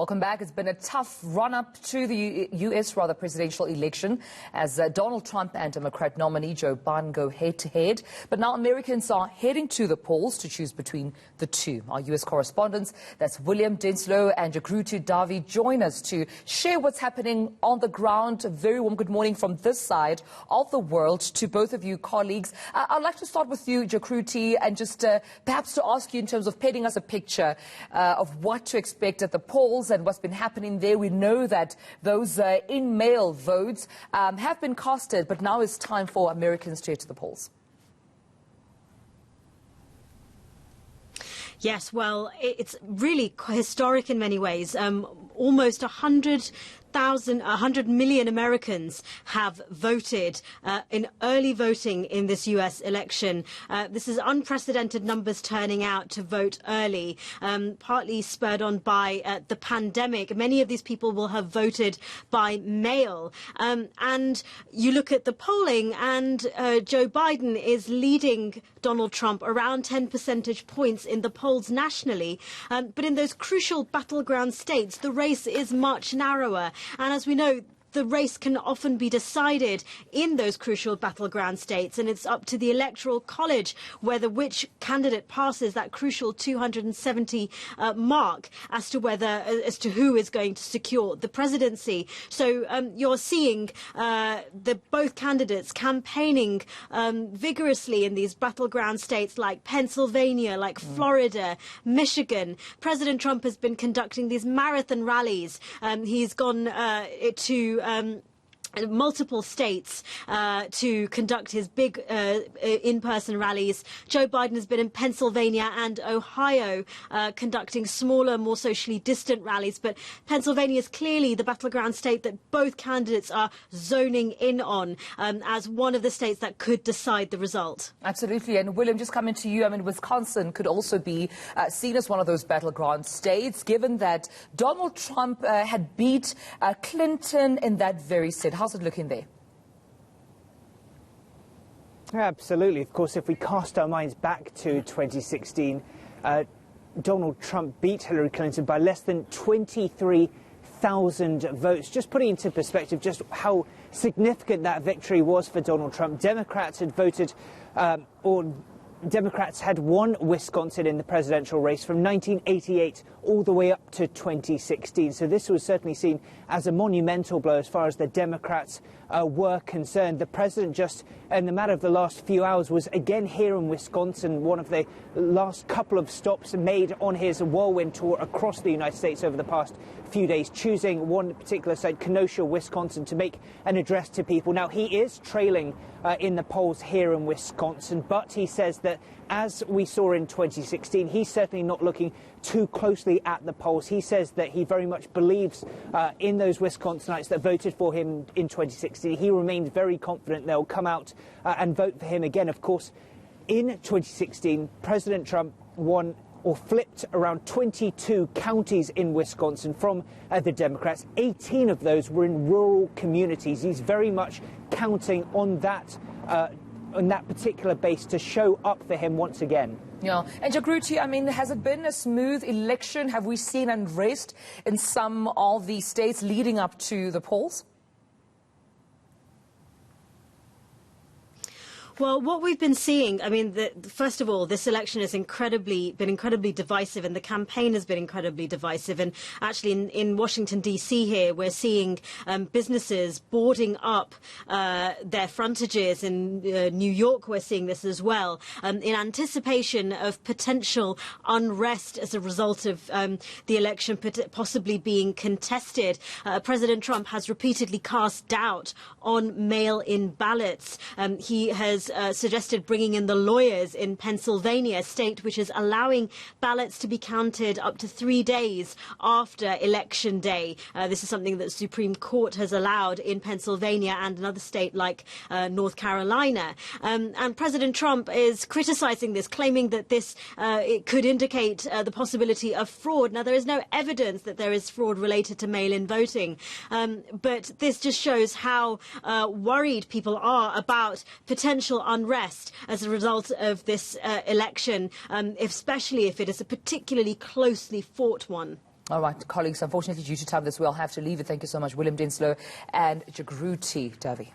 Welcome back. It's been a tough run-up to the U.S. presidential election as Donald Trump and Democrat nominee Joe Biden go head-to-head. But now Americans are heading to the polls to choose between the two. Our U.S. correspondents, that's William, Denselow and Jagruti, join us to share what's happening on the ground. A very warm good morning from this side of the world to both of you colleagues. I'd like to start with you, Jagruti, and just perhaps to ask you in terms of painting us a picture of what to expect at the polls and what's been happening there. We know that those in-mail votes have been casted, but now it's time for Americans to head to the polls. Yes, well, it's really historic in many ways. Almost 100 million Americans have voted in early voting in this U.S. election. This is unprecedented numbers turning out to vote early, partly spurred on by the pandemic. Many of these people will have voted by mail. And you look at the polling and Joe Biden is leading Donald Trump around 10 percentage points in the polls nationally. But in those crucial battleground states, the race is much narrower. And as we know, the race can often be decided in those crucial battleground states, and it's up to the Electoral College whether which candidate passes that crucial 270 mark as to who is going to secure the presidency. So you're seeing both candidates campaigning vigorously in these battleground states like Pennsylvania, like Florida, Michigan. President Trump has been conducting these marathon rallies. He's gone to multiple states to conduct his big in-person rallies. Joe Biden has been in Pennsylvania and Ohio conducting smaller, more socially distant rallies. But Pennsylvania is clearly the battleground state that both candidates are zoning in on as one of the states that could decide the result. Absolutely. And William, just coming to you, I mean, Wisconsin could also be seen as one of those battleground states, given that Donald Trump had beat Clinton in that very state. How's it looking there? Absolutely. Of course, if we cast our minds back to 2016, Donald Trump beat Hillary Clinton by less than 23,000 votes. Just putting into perspective just how significant that victory was for Donald Trump. Democrats had won Wisconsin in the presidential race from 1988 all the way up to 2016. So this was certainly seen as a monumental blow as far as the Democrats were concerned. The president, just in the matter of the last few hours, was again here in Wisconsin, one of the last couple of stops made on his whirlwind tour across the United States over the past few days, choosing one particular site, Kenosha, Wisconsin, to make an address to people. Now, he is trailing in the polls here in Wisconsin, but he says that, as we saw in 2016, he's certainly not looking too closely at the polls. He says that he very much believes in those Wisconsinites that voted for him in 2016. He remains very confident they'll come out and vote for him again. Of course, in 2016, President Trump won or flipped around 22 counties in Wisconsin from the Democrats. 18 of those were in rural communities. He's very much counting on that particular base to show up for him once again. Yeah. And Jagruti, I mean, has it been a smooth election? Have we seen unrest in some of the states leading up to the polls? Well, what we've been seeing, I mean, first of all, this election has been incredibly divisive, and the campaign has been incredibly divisive. And actually, in Washington, D.C. here, we're seeing businesses boarding up their frontages. In New York, we're seeing this as well, in anticipation of potential unrest as a result of the election possibly being contested. President Trump has repeatedly cast doubt on mail-in ballots. He has suggested bringing in the lawyers in Pennsylvania, a state which is allowing ballots to be counted up to 3 days after Election Day. This is something that the Supreme Court has allowed in Pennsylvania and another state like North Carolina. And President Trump is criticizing this, claiming that this it could indicate the possibility of fraud. Now, there is no evidence that there is fraud related to mail-in voting, but this just shows how worried people are about potential unrest as a result of this election, especially if it is a particularly closely fought one. All right, colleagues, unfortunately, due to time, this we'll have to leave it. Thank you so much, William Denselow and Jagruti Davi.